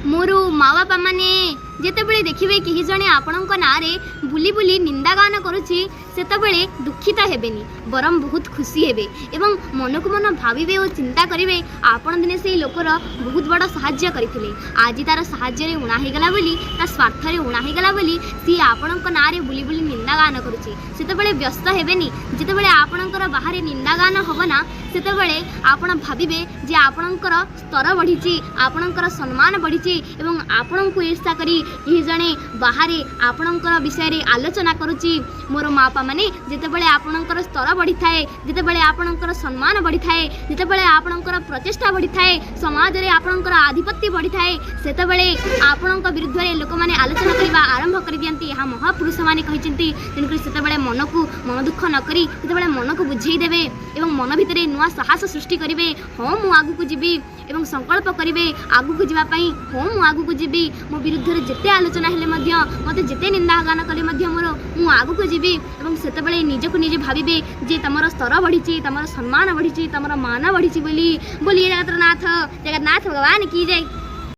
मोर माँ बापा मैंने जितेबले देखिए कहीं जड़े आपण ना बुली बुली निंदा गान करुच्ची सेतबले दुखित हेबेनी बरम बहुत खुशी हेबे एवं मन को मन भाविबे और चिंता करेंगे आपण दिने से लोकर बहुत बड़ साहाय्य करथिले आज तार साहाय्य उणा हेगला बोली ता स्वार्थ रे उणा हेगला बोली सी आपण ना बुली बुली निंदा गान करुच्ची सेतबले व्यस्त हेबेनी जितेबले आपणकर बाहर निंदा गान होबना सेतबले आपण भाविबे जे आपणकर स्तर बढ़ी आपणकर सम्मान बढ़ी एवं आपण को ईर्षा करी यही जड़े बाहर आपणकर विषय आलोचना करुच्ची मोर माँ बापा मैंने जितेबले आपणकर स्तर बढ़ी थाए जितेबले आपणकर सम्मान बढ़ी थाए जितेबले आपणकर प्रचेष्टा बढ़ी थाए समाज रे आपणकर आधिपत्य बढ़ी थाए सेतबले आपणक विरुद्ध रे लोक माने आलोचना करबा आरंभ कर दियंती यहाँ महापुरुष माने कहिसेंती तेणुकर सेतबले मन को मन दुख न करी सेतबले मन को बुझेई देबे एवं मन भितरे नुआ साहस सृष्टि करिवे हाँ मु आगु को जीवी एवं संकल्प करिवे आगु को जीवा पई हाँ मु आगु को जीवी मो विरुद्ध रे जेते आलोचना हेले मध्य मते जेते निंदा गान कले मध्य मोर मु आगु को जीवी एवं सेतबले निजको निजे भाविबे जे तमर स्तर बढ़ी तमर सम्मान बढ़ी तमर मान बढ़ी बोली बोलिए जगन्नाथ भगवान की जय।